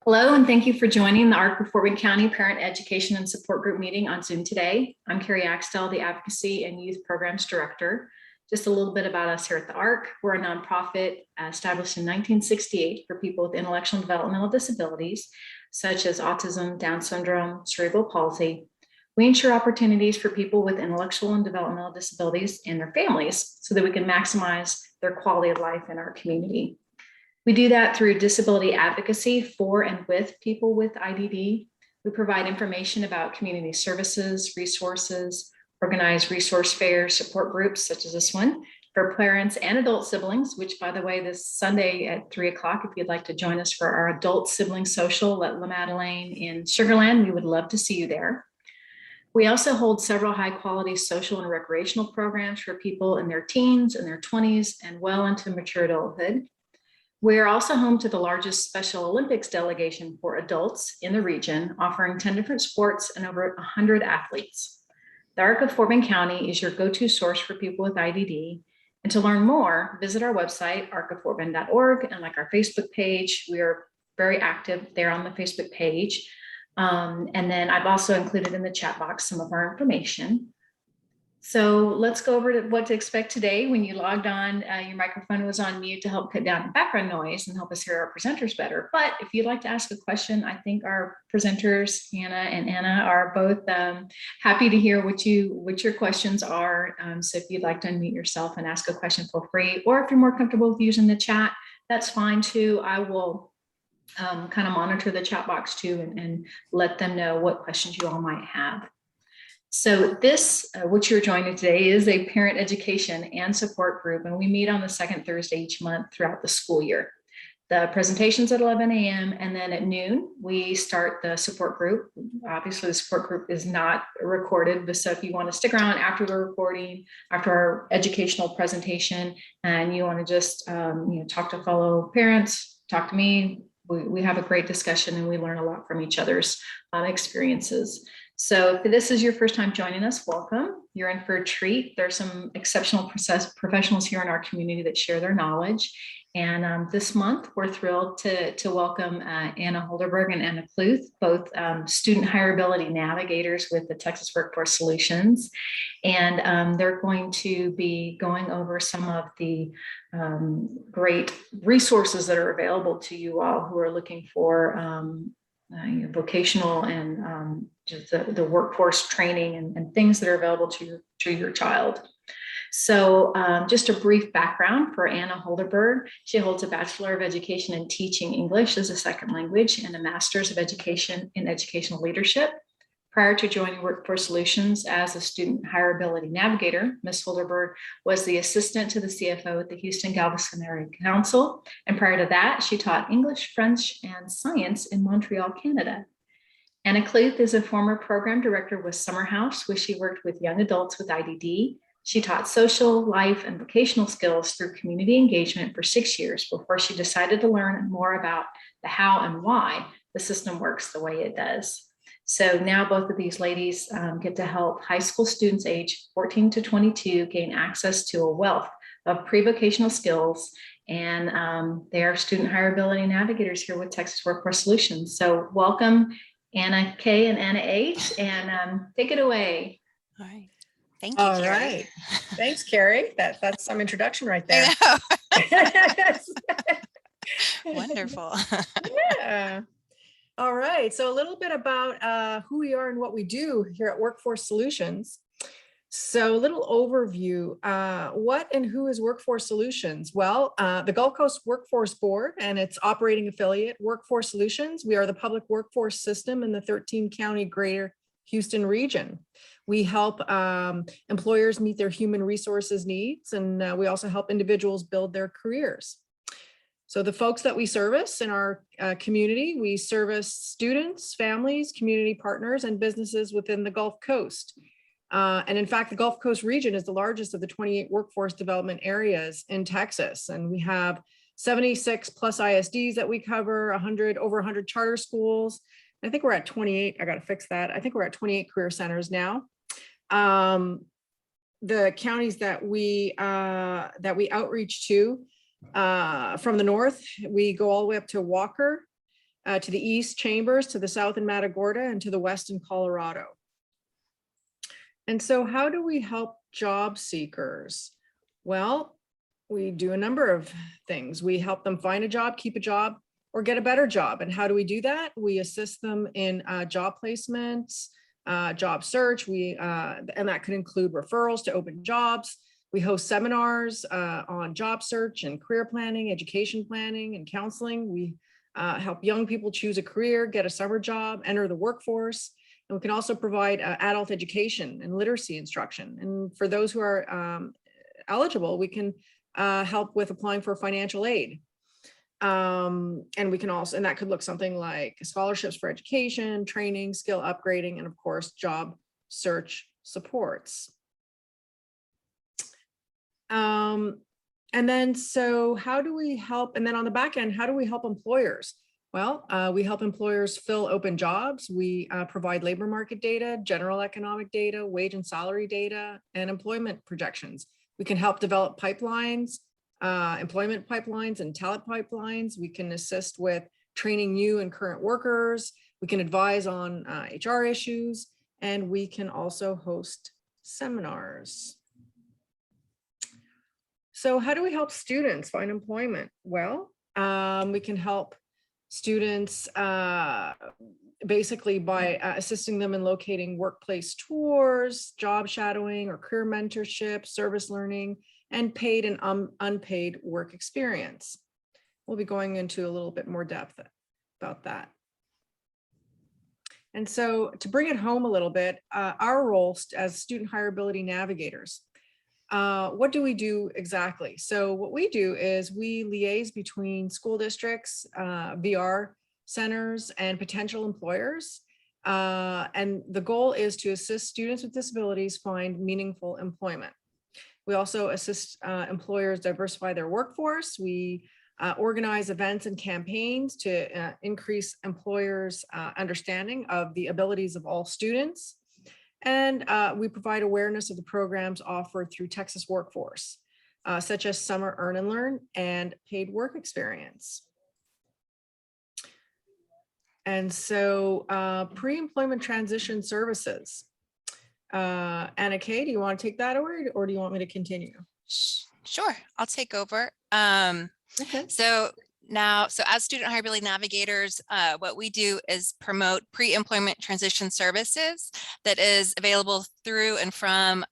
Hello, and thank you for joining the ARC of Fort Wayne County Parent Education and Support Group meeting on Zoom today. I'm Carrie Axtell, the Advocacy and Youth Programs Director. Just a little bit about us here at the ARC. We're a nonprofit established in 1968 for people with intellectual and developmental disabilities, such as autism, Down syndrome, cerebral palsy. We ensure opportunities for people with intellectual and developmental disabilities and their families so that we can maximize their quality of life in our community. We do that through disability advocacy for and with people with IDD. We provide information about community services, resources, organize resource fairs, support groups such as this one for parents and adult siblings, which by the way, this Sunday at 3 o'clock, if you'd like to join us for our adult sibling social at La Madeleine in Sugar Land, we would love to see you there. We also hold several high quality social and recreational programs for people in their teens and their 20s and well into mature adulthood. We're also home to the largest Special Olympics delegation for adults in the region, offering 10 different sports and over 100 athletes. The ARC of Fort Wayne County is your go-to source for people with IDD. And to learn more, visit our website, arcoffortbend.org, and like our Facebook page. We are very active there on the Facebook page. And then I've also included in the chat box some of our information. So let's go over to what to expect today. When you logged on, your microphone was on mute to help cut down the background noise and help us hear our presenters better. But if you'd like to ask a question, I think our presenters, Hannah and Anna, are both happy to hear what your questions are. So if you'd like to unmute yourself and ask a question, feel free. Or if you're more comfortable with using the chat, that's fine too. I will kind of monitor the chat box too and let them know what questions you all might have. So this, what you're joining today, is a parent education and support group, and we meet on the second Thursday each month throughout the school year. The presentation's at 11 a.m. and then at noon, we start the support group. Obviously, the support group is not recorded, but so if you want to stick around after the recording, after our educational presentation, and you want to just talk to fellow parents, talk to me, we have a great discussion and we learn a lot from each other's experiences. So if this is your first time joining us, welcome. You're in for a treat. There's some exceptional professionals here in our community that share their knowledge. And this month, we're thrilled to welcome Anna Holderberg and Anna Kluth, both student hireability navigators with the Texas Workforce Solutions. And they're going to be going over some of the great resources that are available to you all who are looking for vocational and just the workforce training and things that are available to your child. So just a brief background for Anna Holderberg. She holds a Bachelor of Education in Teaching English as a second language and a Master's of Education in Educational Leadership. Prior to joining Workforce Solutions as a student hireability navigator, Ms. Holderberg was the assistant to the CFO at the Houston Galveston Area Council. And prior to that, she taught English, French, and science in Montreal, Canada. Anna Kluth is a former program director with Summer House, where she worked with young adults with IDD. She taught social, life, and vocational skills through community engagement for 6 years before she decided to learn more about the how and why the system works the way it does. So now both of these ladies get to help high school students age 14 to 22 gain access to a wealth of pre-vocational skills. And they are student hireability navigators here with Texas Workforce Solutions. So welcome Anna K and Anna H, and take it away. All right. Thank you, Carrie. All right. Thanks, Carrie. That's some introduction right there. I know. Wonderful. Yeah. All right. So a little bit about who we are and what we do here at Workforce Solutions. So a little overview. What and who is Workforce Solutions? Well, the Gulf Coast Workforce Board and its operating affiliate, Workforce Solutions. We are the public workforce system in the 13-county greater Houston region. We help employers meet their human resources needs, and we also help individuals build their careers. So the folks that we service in our community, we service students, families, community partners, and businesses within the Gulf Coast. And in fact, the Gulf Coast region is the largest of the 28 workforce development areas in Texas. And we have 76 plus ISDs that we cover, over 100 charter schools. I think we're at 28. I got to fix that. I think we're at 28 career centers now. The counties that we outreach to from the north, we go all the way up to Walker, to the east, Chambers, to the south in Matagorda, and to the west in Colorado. And so how do we help job seekers? Well, we do a number of things. We help them find a job, keep a job, or get a better job. And how do we do that? We assist them in job placements, job search. And that could include referrals to open jobs. We host seminars on job search and career planning, education planning, and counseling. We help young people choose a career, get a summer job, enter the workforce. And we can also provide adult education and literacy instruction. And for those who are eligible, we can help with applying for financial aid. And we can also, and that could look something like scholarships for education, training, skill upgrading, and of course, job search supports. And then, so how do we help? And then on the back end, how do we help employers? Well, we help employers fill open jobs. We provide labor market data, general economic data, wage and salary data, and employment projections. We can help develop pipelines, employment pipelines and talent pipelines. We can assist with training new and current workers. We can advise on HR issues, and we can also host seminars. So how do we help students find employment? Well, we can help students basically by assisting them in locating workplace tours, job shadowing or career mentorship, service learning, and paid and unpaid work experience. We'll be going into a little bit more depth about that. And so to bring it home a little bit, our role as student hireability navigators, what do we do exactly? So what we do is we liaise between school districts, VR centers, and potential employers. And the goal is to assist students with disabilities find meaningful employment. We also assist employers diversify their workforce. We organize events and campaigns to increase employers' understanding of the abilities of all students. And we provide awareness of the programs offered through Texas Workforce, such as Summer Earn and Learn and Paid Work Experience. And so pre-employment transition services. Anna Kay, do you want to take that over, or do you want me to continue? Sure, I'll take over. Okay. So as student hireability navigators, what we do is promote pre-employment transition services that is available through and from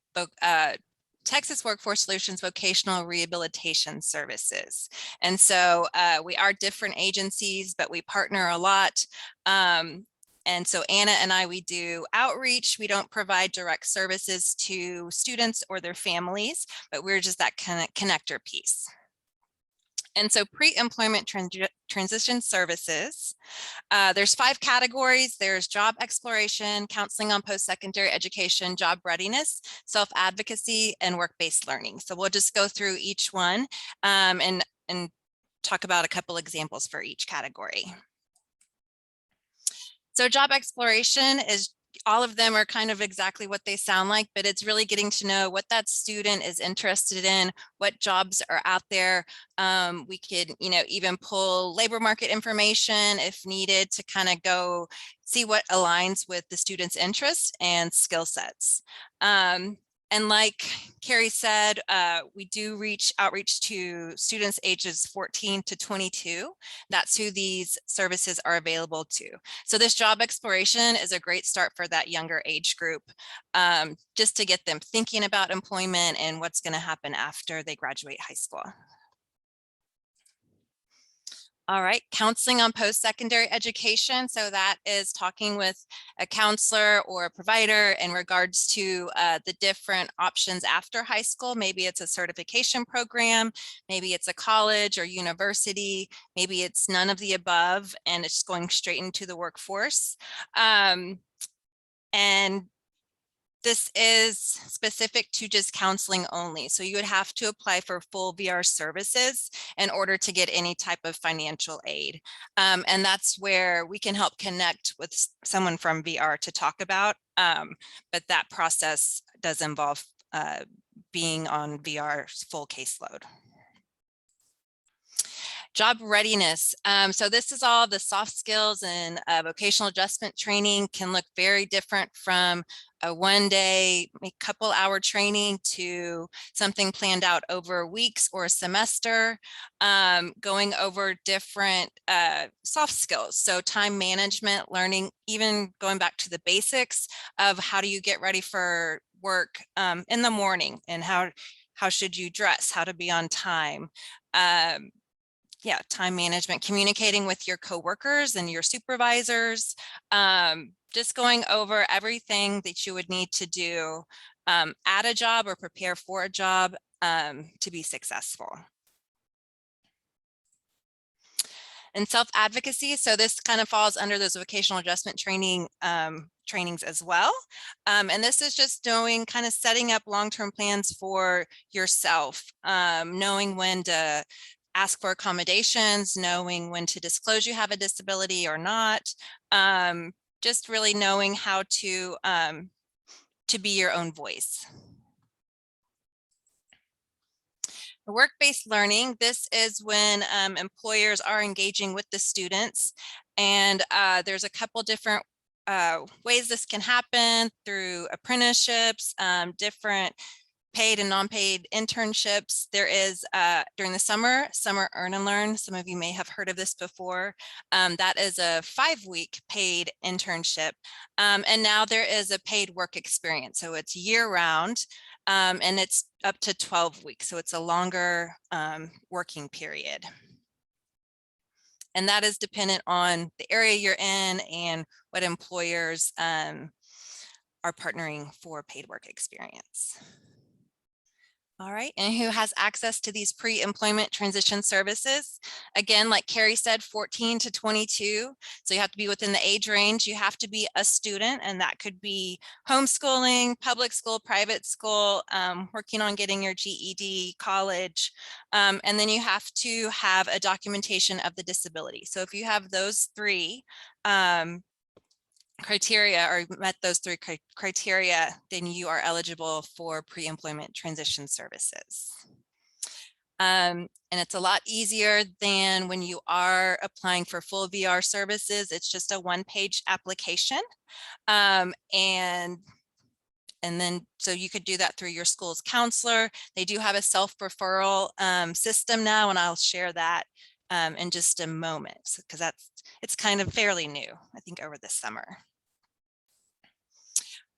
Texas Workforce Solutions Vocational Rehabilitation Services. And so we are different agencies, but we partner a lot. And so Anna and I, we do outreach. We don't provide direct services to students or their families, but we're just that kind of connector piece. And so pre-employment transition services, there's 5 categories. There's job exploration, counseling on post-secondary education, job readiness, self-advocacy, and work-based learning. So we'll just go through each one and talk about a couple examples for each category. So job exploration is, all of them are kind of exactly what they sound like, but it's really getting to know what that student is interested in, what jobs are out there. We could, even pull labor market information if needed to kind of go see what aligns with the student's interests and skill sets. And like Carrie said, we do outreach to students ages 14 to 22. That's who these services are available to. So this job exploration is a great start for that younger age group, just to get them thinking about employment and what's going to happen after they graduate high school. All right, counseling on post-secondary education. So that is talking with a counselor or a provider in regards to the different options after high school. Maybe it's a certification program, maybe it's a college or university, maybe it's none of the above and it's going straight into the workforce. And this is specific to just counseling only. So you would have to apply for full VR services in order to get any type of financial aid. And that's where we can help connect with someone from VR to talk about. But that process does involve being on VR's full caseload. Job readiness. So this is all the soft skills, and vocational adjustment training can look very different from a one-day, couple-hour training to something planned out over weeks or a semester, going over different soft skills. So time management, learning, even going back to the basics of how do you get ready for work in the morning, and how should you dress, how to be on time. Yeah, time management, communicating with your coworkers and your supervisors, just going over everything that you would need to do at a job or prepare for a job to be successful. And self-advocacy, so this kind of falls under those vocational adjustment training trainings as well. And this is just knowing, kind of setting up long-term plans for yourself, knowing when to ask for accommodations, knowing when to disclose you have a disability or not, just really knowing how to be your own voice. Work-based learning, this is when employers are engaging with the students, and there's a couple different ways this can happen: through apprenticeships, different paid and non-paid internships. There is during the summer Earn and Learn. Some of you may have heard of this before. That is a 5-week paid internship. And now there is a paid work experience. So it's year-round, and it's up to 12 weeks. So it's a longer working period. And that is dependent on the area you're in and what employers are partnering for paid work experience. All right, and who has access to these pre-employment transition services? Again, like Carrie said, 14 to 22. So you have to be within the age range. You have to be a student, and that could be homeschooling, public school, private school, working on getting your GED, college. And then you have to have a documentation of the disability. So if you have those three criteria, or met those three criteria, then you are eligible for pre-employment transition services. And it's a lot easier than when you are applying for full VR services. It's just a one-page application. And then, so you could do that through your school's counselor. They do have a self-referral system now, and I'll share that in just a moment, because it's kind of fairly new, I think, over the summer.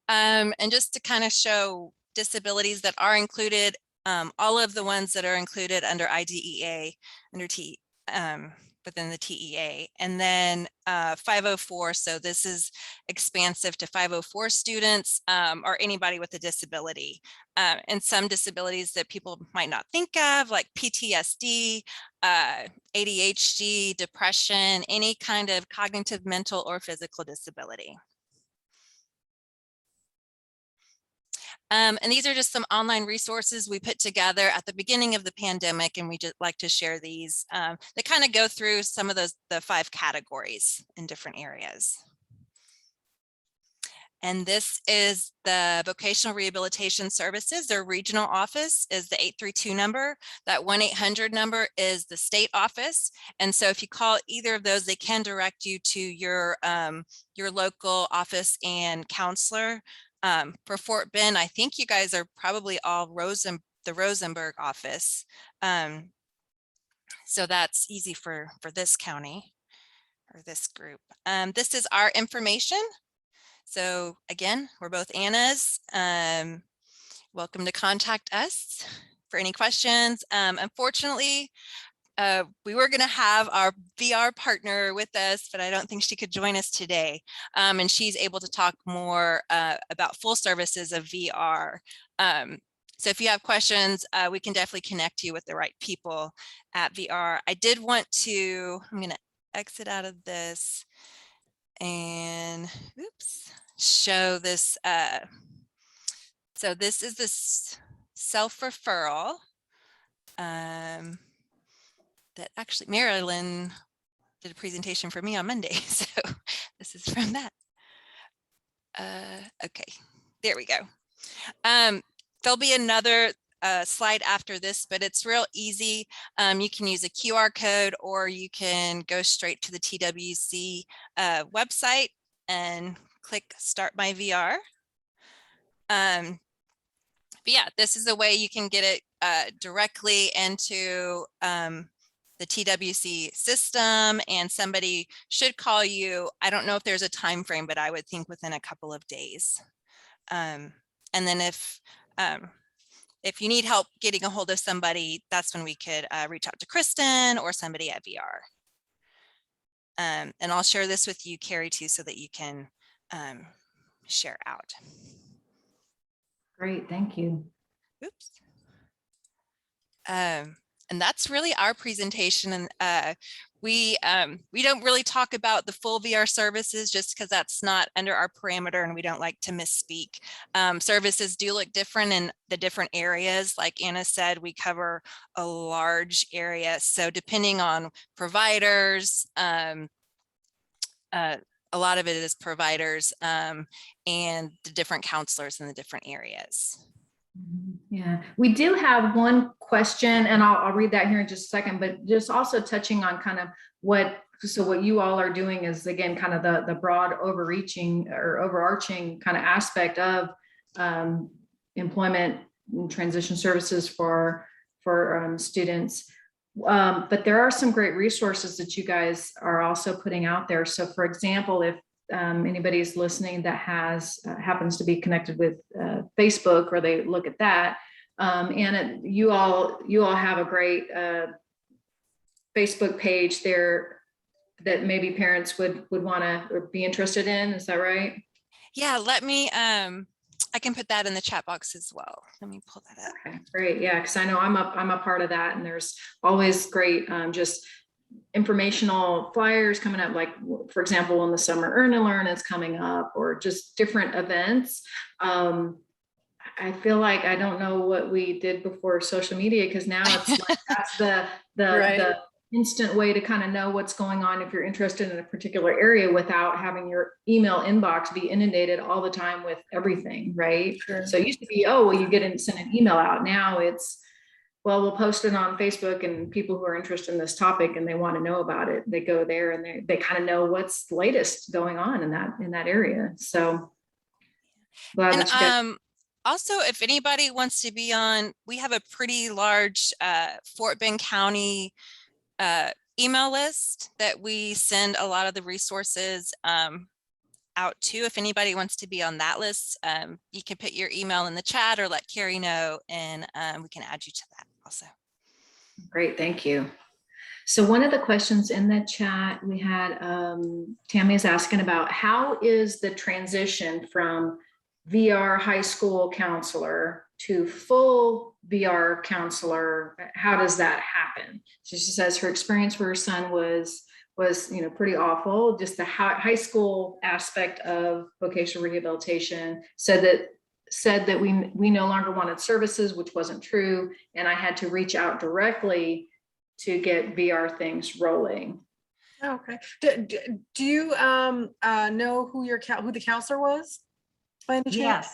And just to kind of show disabilities that are included, all of the ones that are included under IDEA, within the TEA, and then 504. So this is expansive to 504 students, or anybody with a disability, and some disabilities that people might not think of, like PTSD, ADHD, depression, any kind of cognitive, mental, or physical disability. And these are just some online resources we put together at the beginning of the pandemic, and we just like to share these. They kind of go through some of the 5 categories in different areas. And this is the Vocational Rehabilitation Services. Their regional office is the 832 number. That 1-800 number is the state office. And so if you call either of those, they can direct you to your local office and counselor. For Fort Bend, I think you guys are probably all the Rosenberg office. So that's easy for this county or this group. This is our information. So again, we're both Anna's. Welcome to contact us for any questions. Unfortunately, we were going to have our VR partner with us, but I don't think she could join us today. And she's able to talk more about full services of VR. So if you have questions, we can definitely connect you with the right people at VR. I did want to, I'm going to exit out of this and show this. So this is this self-referral. That actually Marilyn did a presentation for me on Monday. So this is from that. Okay, there we go. There'll be another a slide after this, but it's real easy. You can use a QR code, or you can go straight to the TWC website and click Start My VR. But yeah, this is a way you can get it directly into the TWC system, and somebody should call you. I don't know if there's a time frame, but I would think within a couple of days. And then if you need help getting a hold of somebody, that's when we could reach out to Kristen or somebody at VR. And I'll share this with you, Carrie, too, so that you can share out. Great, thank you. Oops. And that's really our presentation. And we don't really talk about the full VR services just because that's not under our parameter, and we don't like to misspeak. Services do look different in the different areas. Like Anna said, we cover a large area. So depending on providers, a lot of it is providers and the different counselors in the different areas. Yeah, we do have one question, and I'll read that here in just a second, but just also touching on kind of what you all are doing is, again, kind of the broad overreaching or overarching kind of aspect of employment and transition services for students. But there are some great resources that you guys are also putting out there. So for example, if anybody's listening that happens to be connected with Facebook, or they look at that, and you all have a great Facebook page there that maybe parents would want to or be interested in. Is that right? Yeah, let me, I can put that in the chat box as well. Let me pull that up. Okay, great. Yeah, because I know I'm a part of that, and there's always great just informational flyers coming up, like for example, when the summer Earn and Learn is coming up, or just different events. I feel like I don't know what we did before social media, because now it's like that's the Right. the instant way to kind of know what's going on if you're interested in a particular area, without having your email inbox be inundated all the time with everything, right? Sure. So it used to be, oh, well, you get and send an email out. Now it's, well, we'll post it on Facebook, and people who are interested in this topic and they want to know about it, they go there and they kind of know what's the latest going on in that area. So glad that you guys. Also, if anybody wants to be on, we have a pretty large Fort Bend County email list that we send a lot of the resources out to. If anybody wants to be on that list, you can put your email in the chat or let Carrie know, and we can add you to that also. Great, thank you. So one of the questions in the chat we had, Tammy is asking about, how is the transition from VR high school counselor to full VR counselor? How does that happen? So she says her experience for her son was pretty awful. Just the high school aspect of vocational rehabilitation said that we no longer wanted services, which wasn't true, and I had to reach out directly to get VR things rolling. Okay. Do you know who the counselor was? By any chance?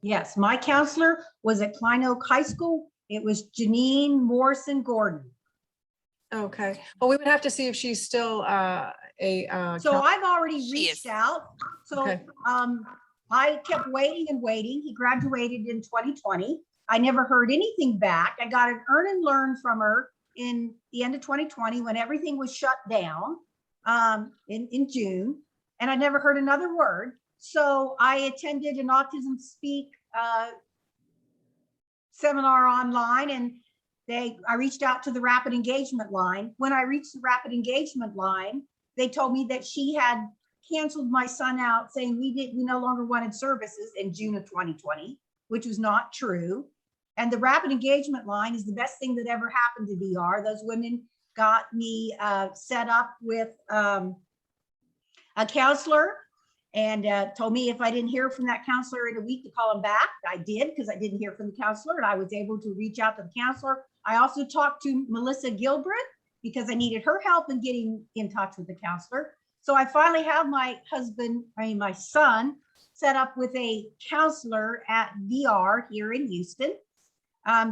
Yes. My counselor was at Klein Oak High School. It was Janine Morrison Gordon. Okay. Well, we would have to see if she's still So I've already reached out. So Okay. I kept waiting and waiting. He graduated in 2020. I never heard anything back. I got an Earn and Learn from her in the end of 2020 when everything was shut down in June, and I never heard another word. So I attended an Autism Speak seminar online, and I reached out to the Rapid Engagement line. When I reached the Rapid Engagement line, they told me that she had canceled my son out, saying we no longer wanted services in June of 2020, which was not true. And the Rapid Engagement line is the best thing that ever happened to VR. Those women got me set up with a counselor, and told me if I didn't hear from that counselor in a week to call him back. I did, because I didn't hear from the counselor, and I was able to reach out to the counselor. I also talked to Melissa Gilbert because I needed her help in getting in touch with the counselor. So I finally have my son set up with a counselor at VR here in Houston.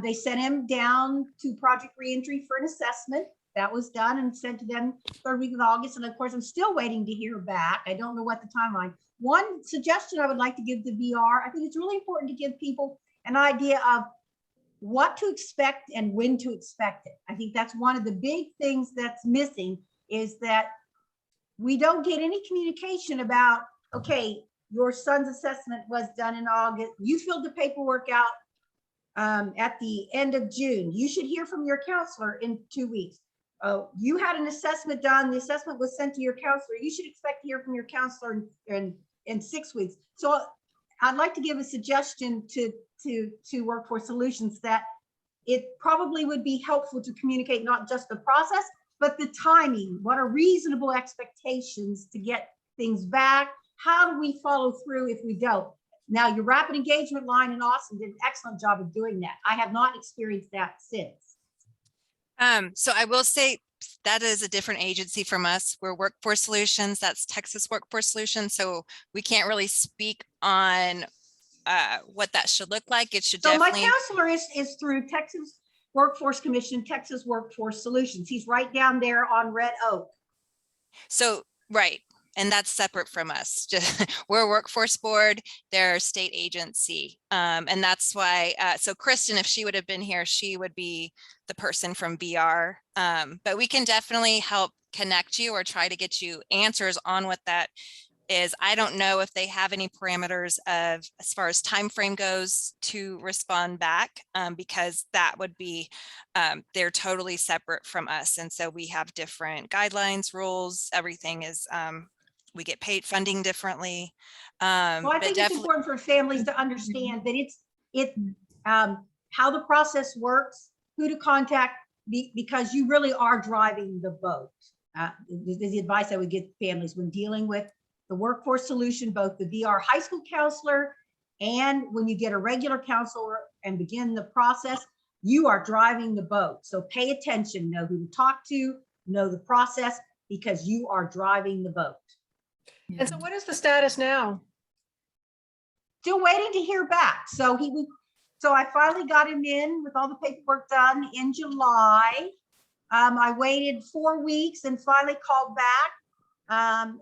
They sent him down to Project Reentry for an assessment. That was done and sent to them third week of August. And of course, I'm still waiting to hear back. I don't know what the timeline. One suggestion I would like to give the VR, I think it's really important to give people an idea of what to expect and when to expect it. I think that's one of the big things that's missing, is that we don't get any communication about, okay, your son's assessment was done in August. You filled the paperwork out at the end of June. You should hear from your counselor in 2 weeks. Oh, you had an assessment done. The assessment was sent to your counselor. You should expect to hear from your counselor in 6 weeks. So I'd like to give a suggestion to Workforce Solutions that it probably would be helpful to communicate not just the process, but the timing. What are reasonable expectations to get things back? How do we follow through if we don't? Now, your rapid engagement line in Austin did an excellent job of doing that. I have not experienced that since. So I will say that is a different agency from us. We're Workforce Solutions. That's Texas Workforce Solutions. So we can't really speak on what that should look like. It should So my definitely. counselor is through Texas Workforce Commission, Texas Workforce Solutions. He's right down there on Red Oak. So, right. And that's separate from us. We're a workforce board, they're a state agency. And that's why, so Kristen, if she would have been here, she would be the person from VR. But we can definitely help connect you or try to get you answers on what that is. I don't know if they have any parameters of, as far as time frame goes, to respond back, because that would be, they're totally separate from us. And so we have different guidelines, rules, everything is, we get paid funding differently. Well, I think it's important for families to understand that it's how the process works, who to contact, because you really are driving the boat. This is the advice I would give families when dealing with the Workforce Solution, both the VR high school counselor and when you get a regular counselor and begin the process, you are driving the boat. So pay attention, know who to talk to, know the process, because you are driving the boat. And so what is the status now? Still waiting to hear back. So I finally got him in with all the paperwork done in July. I waited 4 weeks and finally called back.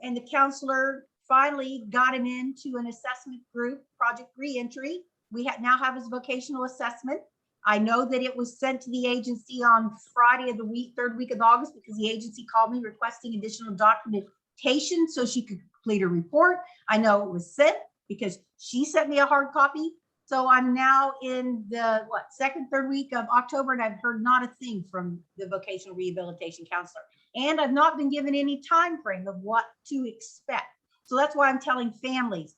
And the counselor finally got him into an assessment group, Project Reentry. We now have his vocational assessment. I know that it was sent to the agency on Friday of the week, third week of August, because the agency called me requesting additional documentation so she could complete a report. I know it was sent because she sent me a hard copy. So I'm now in the second, third week of October, and I've heard not a thing from the vocational rehabilitation counselor. And I've not been given any time frame of what to expect. So that's why I'm telling families,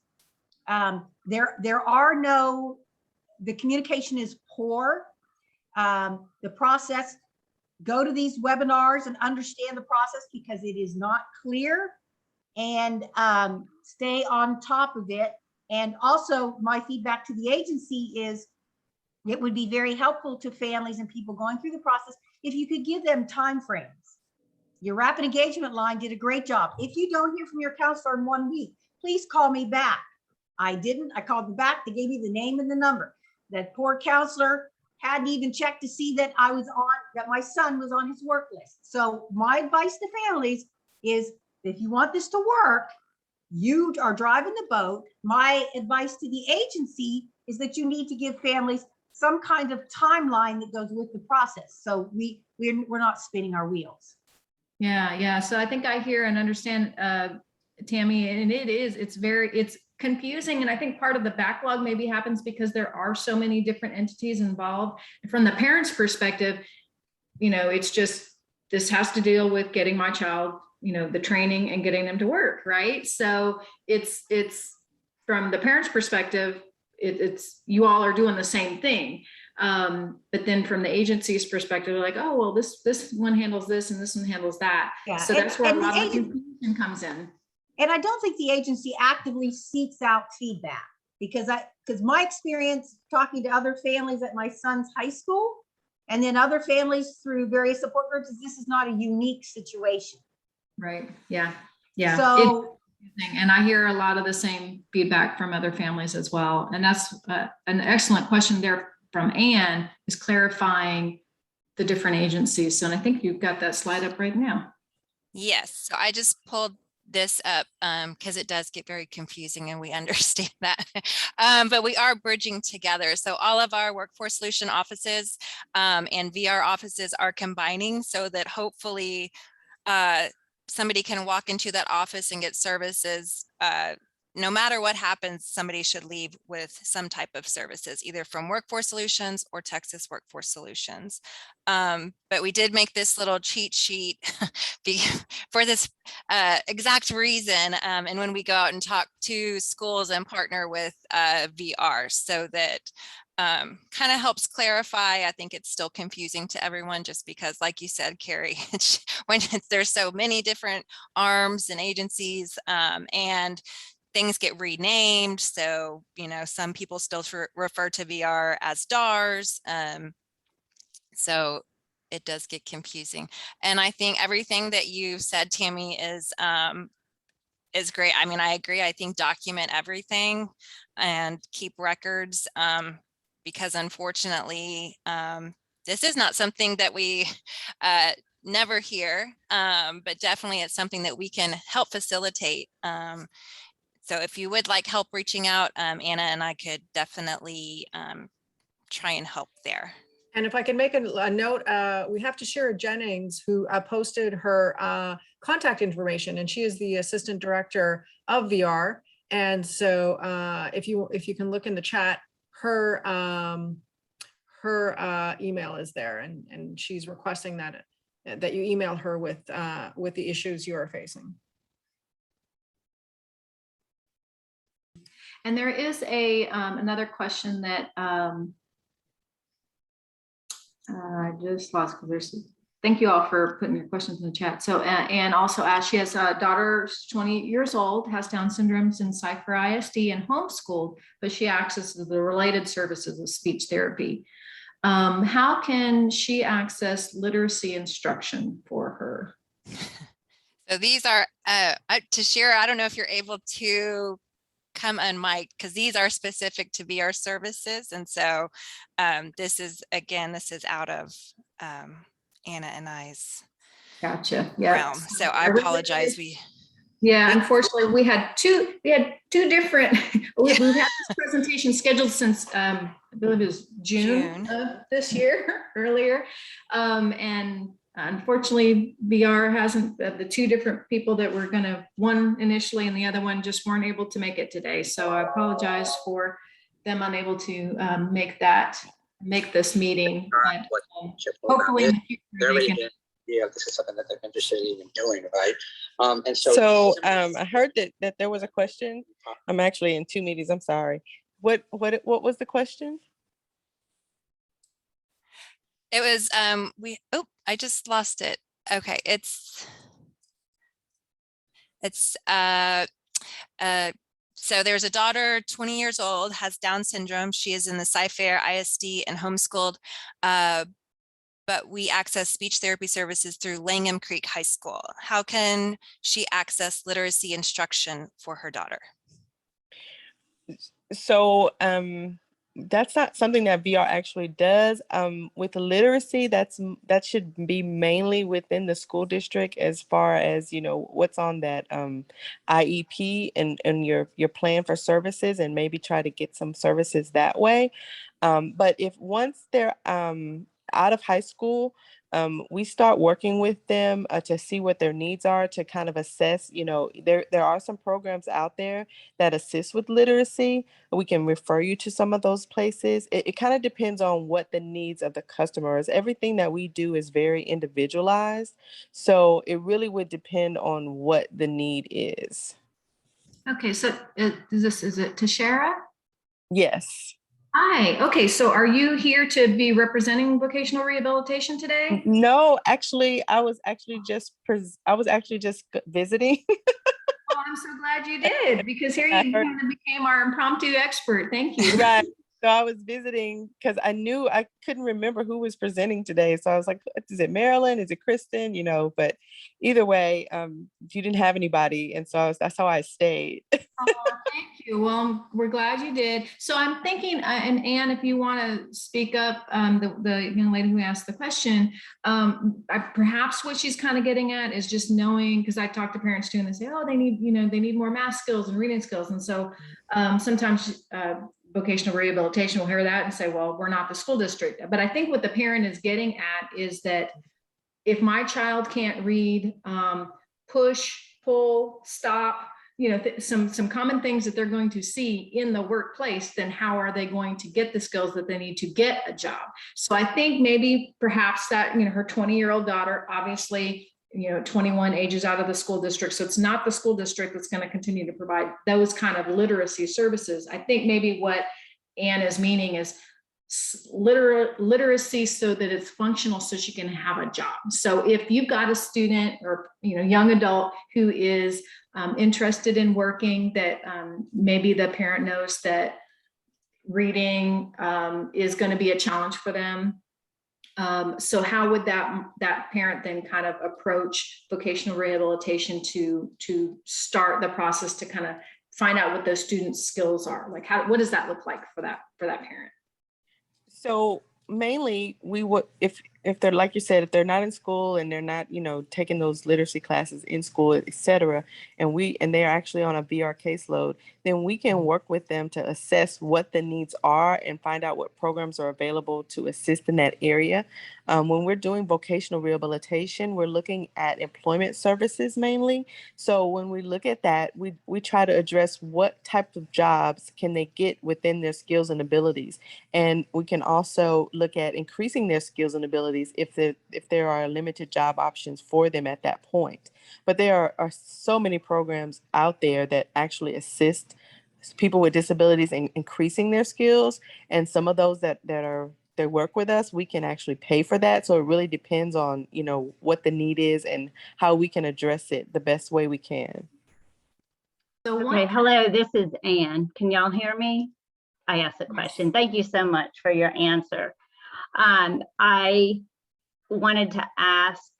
the communication is poor. The process, go to these webinars and understand the process because it is not clear, and stay on top of it. And also my feedback to the agency is it would be very helpful to families and people going through the process if you could give them time frames. Your rapid engagement line did a great job. If you don't hear from your counselor in 1 week, please call me back. I didn't. I called them back. They gave me the name and the number. That poor counselor hadn't even checked to see that that my son was on his work list. So my advice to families is, if you want this to work, you are driving the boat. My advice to the agency is that you need to give families some kind of timeline that goes with the process. So we're not spinning our wheels. Yeah. So I think I hear and understand, Tammy, and it's confusing. And I think part of the backlog maybe happens because there are so many different entities involved. And from the parent's perspective, it's just, this has to deal with getting my child, the training and getting them to work, right? So it's from the parent's perspective, it's you all are doing the same thing. But then from the agency's perspective, they're like, oh, well, this one handles this and this one handles that. Yeah. So that's where a lot of the confusion comes in. And I don't think the agency actively seeks out feedback because my experience talking to other families at my son's high school and then other families through various support groups is this is not a unique situation. Right. Yeah. So, and I hear a lot of the same feedback from other families as well. And that's an excellent question there from Anne is clarifying the different agencies. So, and I think you've got that slide up right now. Yes, so I just pulled this up because it does get very confusing and we understand that. But we are bridging together. So all of our workforce solution offices and VR offices are combining so that hopefully somebody can walk into that office and get services. No matter what happens, somebody should leave with some type of services, either from Workforce Solutions or Texas Workforce Solutions. But we did make this little cheat sheet for this exact reason. And when we go out and talk to schools and partner with VR, so that kind of helps clarify. I think it's still confusing to everyone just because, like you said, Carrie, when there's so many different arms and agencies and things get renamed. So, you know, some people still refer to VR as DARS. So it does get confusing. And I think everything that you said, Tammy, is great. I mean, I agree. I think document everything and keep records because unfortunately, this is not something that we never hear, but definitely it's something that we can help facilitate. So if you would like help reaching out, Anna and I could definitely try and help there. And if I can make a note, we have to share Jennings, who posted her contact information, and she is the assistant director of VR. And so if you can look in the chat, her email is there, and she's requesting that you email her with the issues you are facing. And there is another question that I just lost because there's, thank you all for putting your questions in the chat. So, and also asked, she has a daughter, 20 years old, has Down syndromes in Cypher ISD and homeschooled, but she accesses the related services of speech therapy. How can she access literacy instruction for her? So these are, to share, I don't know if you're able to come on mic because these are specific to VR services. And so this is, again, this is out of Anna and I's Gotcha. Yeah. realm. So I apologize. Unfortunately we had two different, we've had this presentation scheduled since I believe it was June of this year, earlier. And unfortunately, VR hasn't, the two different people that were one initially and the other one just weren't able to make it today. So I apologize for them unable to make this meeting. But, hopefully in the future they can. Yeah, this is something that they're interested in doing, right? And so I heard that there was a question. I'm actually in 2 meetings. I'm sorry. What was the question? It was I just lost it. Okay, so there's a daughter, 20 years old, has Down syndrome. She is in the Cypher ISD and homeschooled, but we access speech therapy services through Langham Creek High School. How can she access literacy instruction for her daughter? So that's not something that VR actually does. With literacy, that should be mainly within the school district as far as, you know, what's on that IEP and your plan for services, and maybe try to get some services that way. But if once they're out of high school, we start working with them to see what their needs are, to kind of assess, you know, there are some programs out there that assist with literacy. We can refer you to some of those places. It kind of depends on what the needs of the customer is. Everything that we do is very individualized. So it really would depend on what the need is. Okay, so is it Tashara? Yes. Hi. Okay, so are you here to be representing vocational rehabilitation today? No, actually, I was actually just visiting. Oh, I'm so glad you did, because here you kind of became our impromptu expert. Thank you. Right. So I was visiting because I knew I couldn't remember who was presenting today. So I was like, is it Marilyn? Is it Kristen? You know, but either way, you didn't have anybody. And so that's how I stayed. Oh, thank you. Well, we're glad you did. So I'm thinking, and Anne, if you want to speak up, the young lady who asked the question, perhaps what she's kind of getting at is just knowing, because I talk to parents too, and they say, oh, they need, they need more math skills and reading skills. And so sometimes vocational rehabilitation will hear that and say, well, we're not the school district. But I think what the parent is getting at is that if my child can't read, push, pull, stop, some common things that they're going to see in the workplace, then how are they going to get the skills that they need to get a job? So I think maybe perhaps that, her 20-year-old daughter, obviously, 21 ages out of the school district. So it's not the school district that's going to continue to provide those kind of literacy services. I think maybe what Anne is meaning is literacy so that it's functional so she can have a job. So if you've got a student or young adult who is interested in working, that maybe the parent knows that reading is going to be a challenge for them. So how would that parent then kind of approach vocational rehabilitation to start the process to kind of find out what those students' skills are? Like what does that look like for that parent? So mainly we would, if they're, like you said, if they're not in school and they're not, taking those literacy classes in school, et cetera, and they're actually on a VR caseload, then we can work with them to assess what the needs are and find out what programs are available to assist in that area. When we're doing vocational rehabilitation, we're looking at employment services mainly. So when we look at that, we try to address what type of jobs can they get within their skills and abilities. And we can also look at increasing their skills and abilities if there are limited job options for them at that point. But there are so many programs out there that actually assist people with disabilities in increasing their skills. And some of those that work with us, we can actually pay for that. So it really depends on, what the need is and how we can address it the best way we can. So Okay, hello, this is Anne. Can y'all hear me? I asked a question. Thank you so much for your answer. I wanted to ask,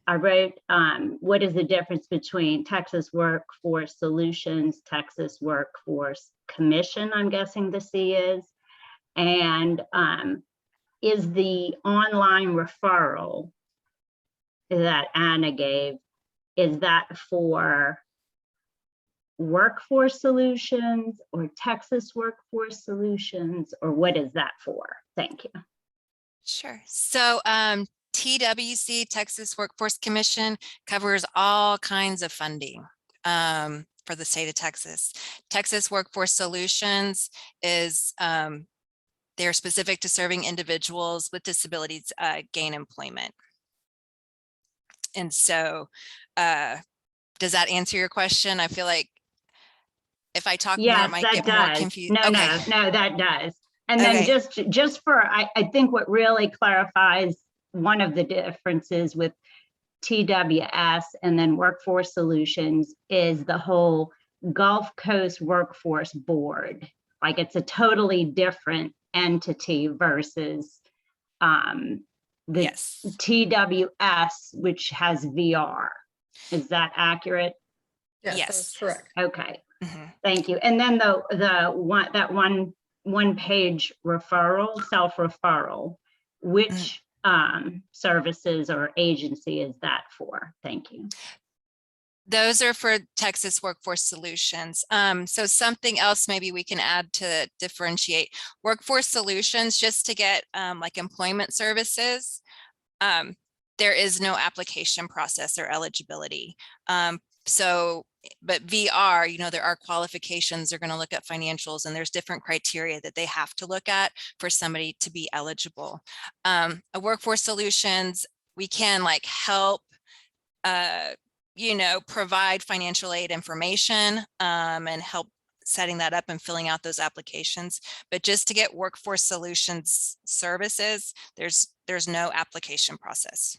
I wrote, what is the difference between Texas Workforce Solutions, Texas Workforce Commission, I'm guessing the C is, and is the online referral that Anna gave, is that for Workforce Solutions or Texas Workforce Solutions, or what is that for? Thank you. Sure. So TWC, Texas Workforce Commission, covers all kinds of funding for the state of Texas. Texas Workforce Solutions is they're specific to serving individuals with disabilities gain employment. And so does that answer your question? I feel like if I talk more, it might get more confused. No, that does. And then just for, I think what really clarifies one of the differences with TWS and then Workforce Solutions is the whole Gulf Coast Workforce Board. Like it's a totally different entity versus the TWS, which has VR. Is that accurate? Yes, Yes. that's correct. Okay, Mhm. thank you. And then that one page referral, self-referral, which services or agency is that for? Thank you. Those are for Texas Workforce Solutions. So something else maybe we can add to differentiate Workforce Solutions, just to get like employment services. There is no application process or eligibility. But VR, there are qualifications. They're going to look at financials, and there's different criteria that they have to look at for somebody to be eligible. A Workforce Solutions, we can like help provide financial aid information and help setting that up and filling out those applications. But just to get Workforce Solutions services, there's no application process.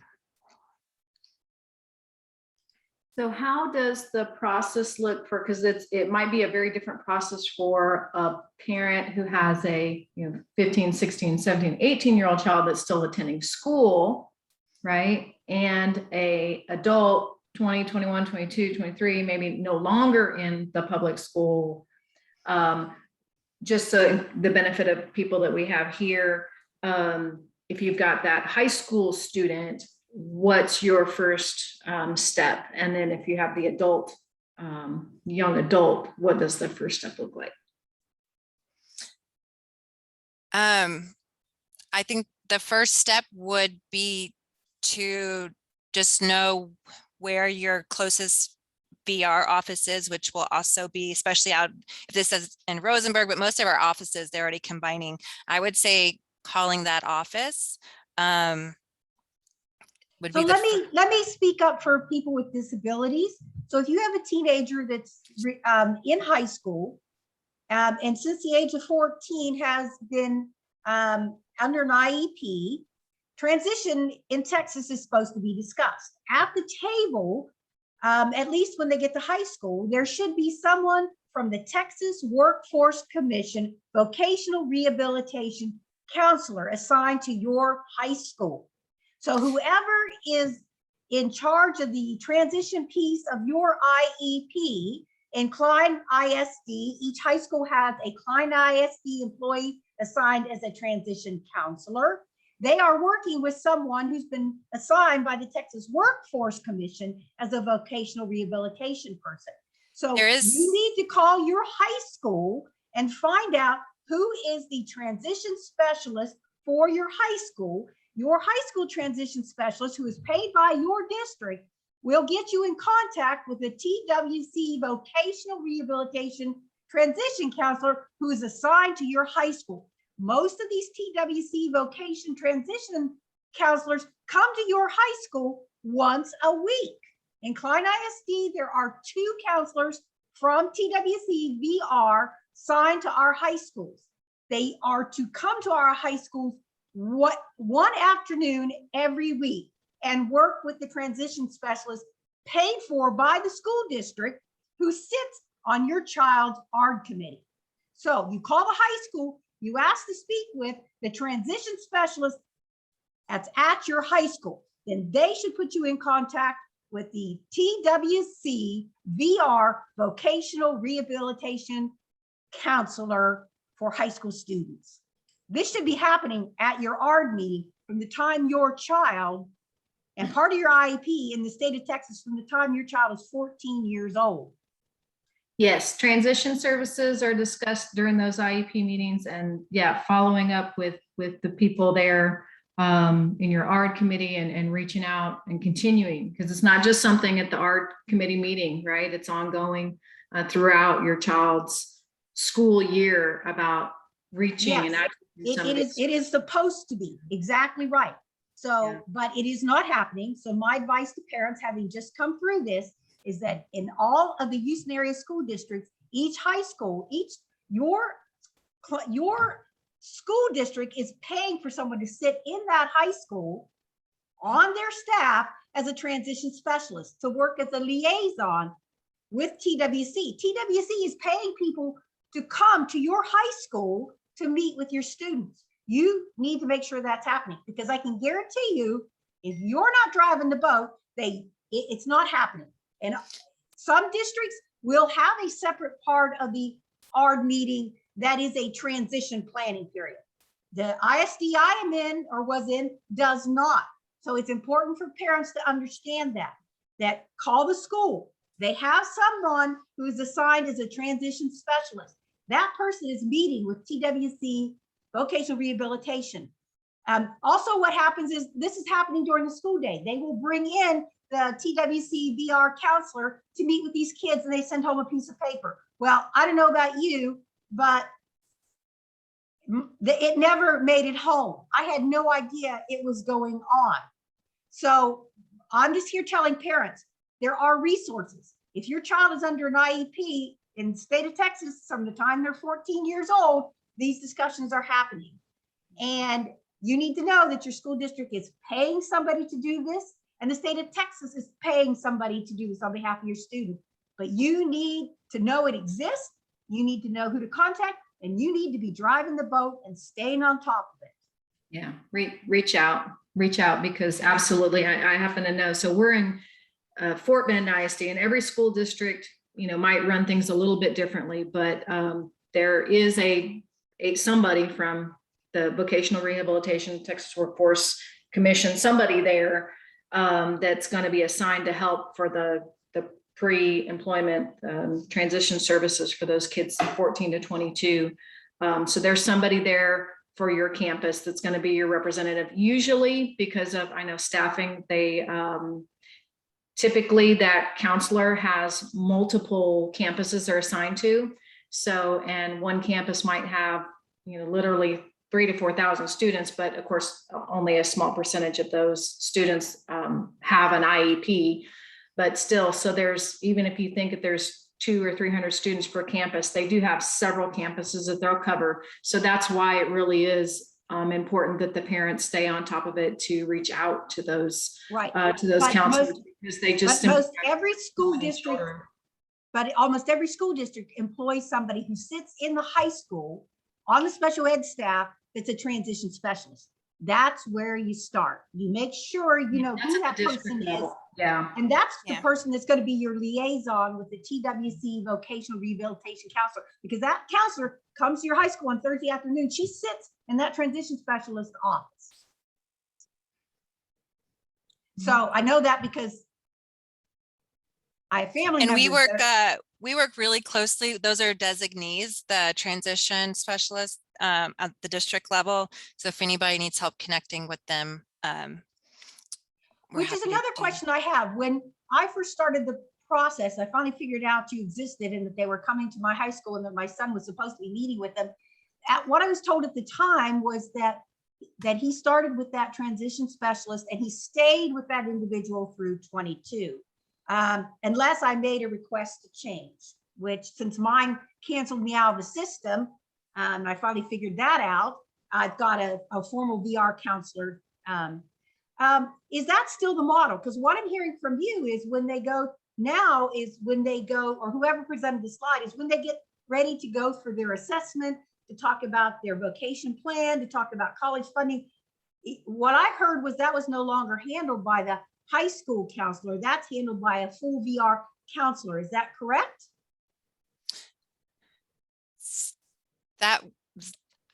So how does the process look for, because it might be a very different process for a parent who has a 15, 16, 17, 18-year-old child that's still attending school, right? And a adult 20, 21, 22, 23, maybe no longer in the public school. Just so the benefit of people that we have here, if you've got that high school student, what's your first step? And then if you have the adult, young adult, what does the first step look like? I think the first step would be to just know where your closest VR office is, which will also be, especially out, if this is in Rosenberg, but most of our offices, they're already combining. I would say calling that office would So be let me speak up for people with disabilities. So if you have a teenager that's in high school, and since the age of 14 has been under an IEP, transition in Texas is supposed to be discussed. At the table, at least when they get to high school, there should be someone from the Texas Workforce Commission vocational rehabilitation counselor assigned to your high school. So whoever is in charge of the transition piece of your IEP in Klein ISD, each high school has a Klein ISD employee assigned as a transition counselor. They are working with someone who's been assigned by the Texas Workforce Commission as a vocational rehabilitation person. So you need to call your high school and find out who is the transition specialist for your high school. Your high school transition specialist, who is paid by your district, will get you in contact with a TWC vocational rehabilitation transition counselor who is assigned to your high school. Most of these TWC vocation transition counselors come to your high school once a week. In Klein ISD, there are 2 counselors from TWC VR assigned to our high schools. They are to come to our high schools one afternoon every week and work with the transition specialist paid for by the school district who sits on your child's ARD committee. So you call the high school, you ask to speak with the transition specialist that's at your high school, then they should put you in contact with the TWC VR vocational rehabilitation counselor for high school students. This should be happening at your ARD meeting from the time your child, and part of your IEP in the state of Texas, from the time your child is 14 years old. Yes, transition services are discussed during those IEP meetings, and yeah, following up with the people there in your ARD committee and reaching out and continuing, because it's not just something at the ARD committee meeting, right? It's ongoing throughout your child's school year about reaching. Yes, and actually it is supposed to be exactly right. So, Yeah. but it is not happening. So my advice to parents, having just come through this, is that in all of the Houston area school districts, each high school, your school district is paying for someone to sit in that high school on their staff as a transition specialist to work as a liaison with TWC. TWC is paying people to come to your high school to meet with your students. You need to make sure that's happening, because I can guarantee you, if you're not driving the boat, it's not happening. And some districts will have a separate part of the ARD meeting that is a transition planning period. The ISD I am in or was in does not. So it's important for parents to understand that call the school. They have someone who is assigned as a transition specialist. That person is meeting with TWC vocational rehabilitation. Also, what happens is this is happening during the school day. They will bring in the TWC VR counselor to meet with these kids, and they send home a piece of paper. Well, I don't know about you, but it never made it home. I had no idea it was going on. So I'm just here telling parents, there are resources. If your child is under an IEP in the state of Texas, from the time they're 14 years old, these discussions are happening. And you need to know that your school district is paying somebody to do this, And the state of Texas is paying somebody to do this on behalf of your student. But you need to know it exists. You need to know who to contact, and you need to be driving the boat and staying on top of it. Yeah, reach out because absolutely, I happen to know. So we're in Fort Bend ISD, and every school district, might run things a little bit differently, but there is somebody from the Vocational Rehabilitation Texas Workforce Commission, somebody there that's going to be assigned to help for the pre-employment transition services for those kids 14 to 22. So there's somebody there for your campus that's going to be your representative. Usually, because of, I know, staffing, they typically that counselor has multiple campuses they're assigned to. So, and one campus might have, literally 3,000 to 4,000 students, but of course, only a small percentage of those students have an IEP. But still, so there's, even if you think that there's 200 or 300 students per campus, they do have several campuses that they'll cover. So that's why it really is important that the parents stay on top of it to reach out to those Right. To those But counselors, because they just But simply almost every school district employs somebody who sits in the high school on the special ed staff that's a transition specialist. That's where you start. You make sure you know who that person is. Yeah. And that's the Yeah. person that's going to be your liaison with the TWC Vocational Rehabilitation Counselor, because that counselor comes to your high school on Thursday afternoon. She sits in that transition specialist office. So I know that because I have family And members. we work really closely. Those are designees, the transition specialists at the district level. So if anybody needs help connecting with them, we're Which is happy to another do. question I have. When I first started the process, I finally figured out you existed and that they were coming to my high school and that my son was supposed to be meeting with them. What I was told at the time was that he started with that transition specialist and he stayed with that individual through 22. Unless I made a request to change, which since mine canceled me out of the system, I finally figured that out. I've got a formal VR counselor. Is that still the model? Because what I'm hearing from you is when they go, or whoever presented the slide, is when they get ready to go for their assessment, to talk about their vocation plan, to talk about college funding. What I heard was that was no longer handled by the high school counselor. That's handled by a full VR counselor. Is that correct?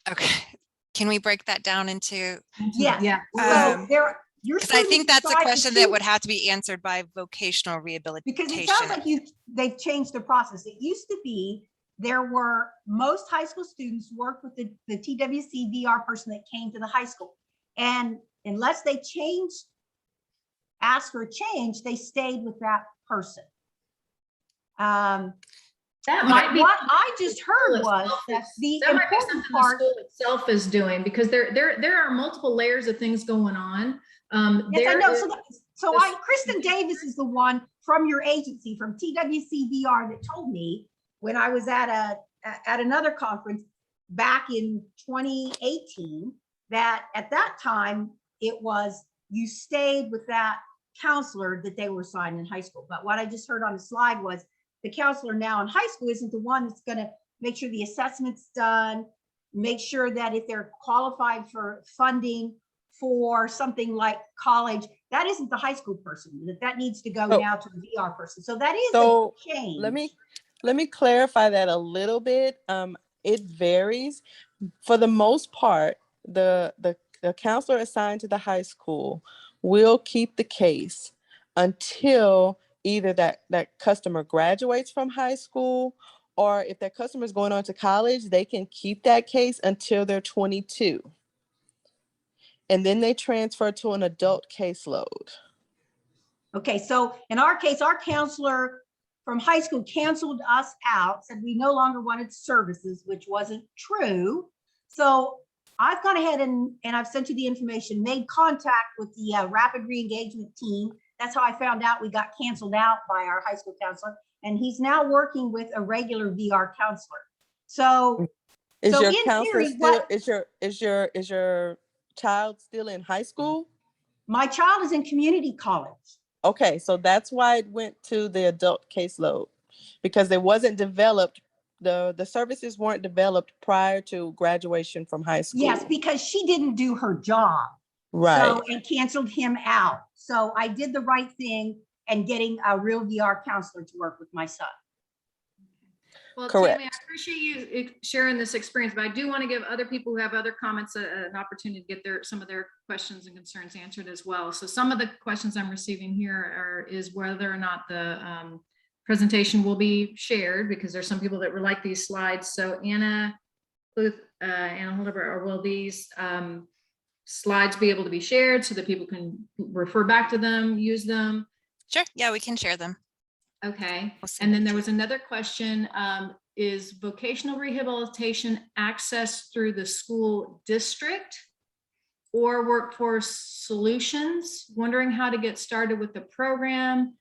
Okay. Can we break that down into? Yes. Yeah. So Because I think that's a question that would have to be answered by vocational rehabilitation. Because it sounds like they've changed the process. It used to be most high school students worked with the TWC VR person that came to the high school. And unless they asked for a change, they stayed with that person. That might be what I just heard was that the that might be important something part the school itself is doing, because there are multiple layers of things going on. Yes, I know. Kristen Davis is the one from your agency, from TWC VR, that told me when I was at another conference back in 2018 that at that time it was you stayed with that counselor that they were assigned in high school. But what I just heard on the slide was the counselor now in high school isn't the one that's going to make sure the assessment's done, make sure that if they're qualified for funding for something like college, that isn't the high school person, that needs to go now to the VR person. So that is a change. Let me clarify that a little bit. It varies. For the most part, the counselor assigned to the high school will keep the case until either that customer graduates from high school, or if that customer is going on to college, they can keep that case until they're 22. And then they transfer to an adult caseload. Okay, so in our case, our counselor from high school canceled us out, said we no longer wanted services, which wasn't true. So I've gone ahead and I've sent you the information, made contact with the rapid re-engagement team. That's how I found out we got canceled out by our high school counselor. And he's now working with a regular VR counselor. So is your child still in high school? My child is in community college. Okay, so that's why it went to the adult caseload, because it wasn't developed, the services weren't developed prior to graduation from high school. Yes, because she didn't do her job. Right. So, and canceled him out. So I did the right thing and getting a real VR counselor to work with my son. Well, Correct. Tammy, I appreciate you sharing this experience, but I do want to give other people who have other comments an opportunity to get some of their questions and concerns answered as well. So some of the questions I'm receiving here is whether or not the presentation will be shared, because there's some people that would like these slides. So Anna Holderberg, or will these slides be able to be shared so that people can refer back to them, use them? Sure. Yeah, we can share them. Okay, We'll send and it then to there you. was another question, is vocational rehabilitation accessed through the school district or Workforce Solutions? Wondering how to get started with the program.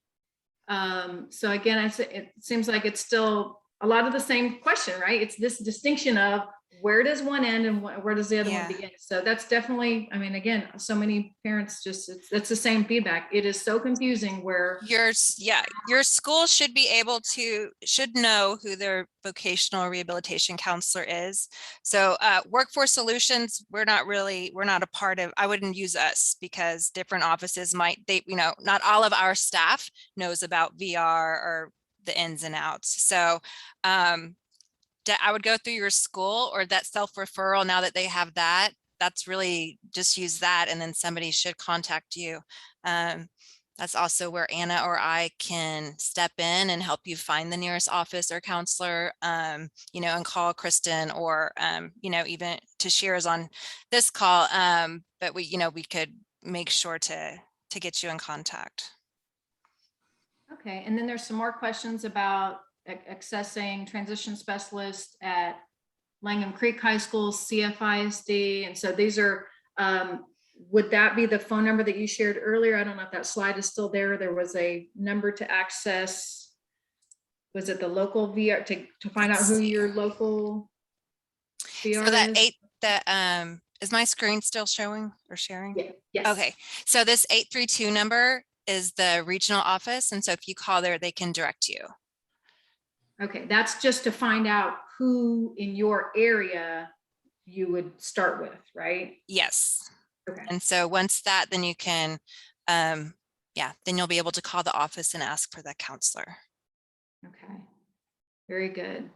So again, it seems like it's still a lot of the same question, right? It's this distinction of where does one end and where does the other one begin? So that's definitely, I mean, again, so many parents that's the same feedback. It is so confusing where Your school should know who their vocational rehabilitation counselor is. So Workforce Solutions, we're not a part of, I wouldn't use us, because different offices not all of our staff knows about VR or the ins and outs. So I would go through your school or that self-referral. Now that they have that, that's really just use that, and then somebody should contact you. That's also where Anna or I can step in and help you find the nearest office or counselor, and call Kristen, or, even Tashir is on this call. But we could make sure to get you in contact. Okay, and then there's some more questions about accessing transition specialists at Langham Creek High School, CFISD. And so these are, would that be the phone number that you shared earlier? I don't know if that slide is still there. There was a number to access. Was it the local VR to find out who your local VR So that is? is my screen still showing or sharing? Yeah. Yes. Okay, so this 832 number is the regional office. And so if you call there, they can direct you. Okay, that's just to find out who in your area you would start with, right? Yes. Okay. And so once that, then you can, then you'll be able to call the office and ask for that counselor. Okay, very good.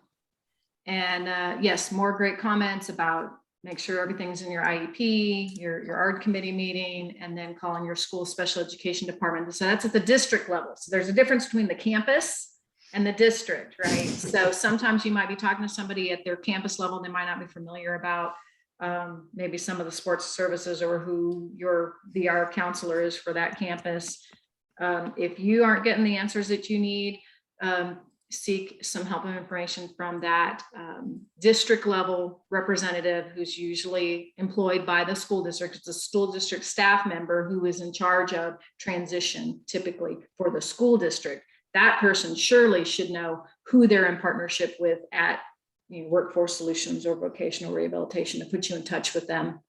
And yes, more great comments about make sure everything's in your IEP, your ARD committee meeting, and then calling your school special education department. So that's at the district level. So there's a difference between the campus and the district, right? So sometimes you might be talking to somebody at their campus level. They might not be familiar about maybe some of the sports services or who your VR counselor is for that campus. If you aren't getting the answers that you need, seek some help and information from that district level representative who's usually employed by the school district. It's a school district staff member who is in charge of transition, typically for the school district. That person surely should know who they're in partnership with at Workforce Solutions or Vocational Rehabilitation to put you in touch with them.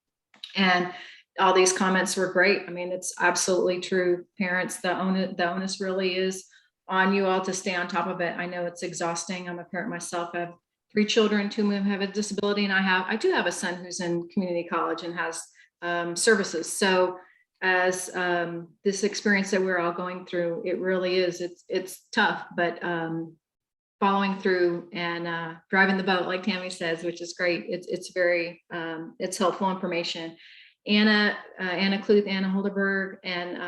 And all these comments were great. I mean, it's absolutely true. Parents, the onus really is on you all to stay on top of it. I know it's exhausting. I'm a parent myself. I have 3 children, 2 of them have a disability, and I do have a son who's in community college and has services. So as this experience that we're all going through, it really is, it's tough, but following through and driving the boat, like Tammy says, which is great. It's very, it's helpful information. Anna Kluth, Anna Holderberg, and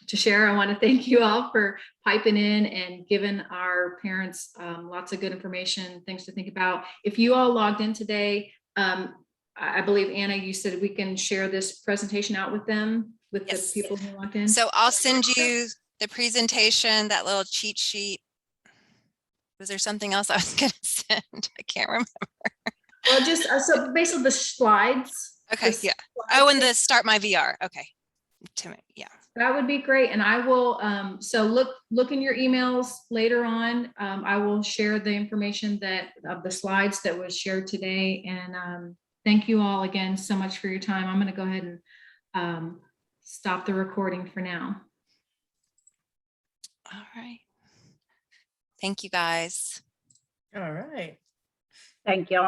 Tashir, I want to thank you all for piping in and giving our parents lots of good information, things to think about. If you all logged in today, I believe, Anna, you said we can share this presentation out with them, with Yes. the people who logged in. So I'll send you the presentation, that little cheat sheet. Was there something else I was going to send? I can't remember. Well, just so basically the slides. Okay, yeah. Oh, and the Start My VR. Okay. Yeah. That would be great. And I will, so look in your emails later on. I will share the information of the slides that was shared today. And thank you all again so much for your time. I'm going to go ahead and stop the recording for now. All right. Thank you, guys. All right. Thank y'all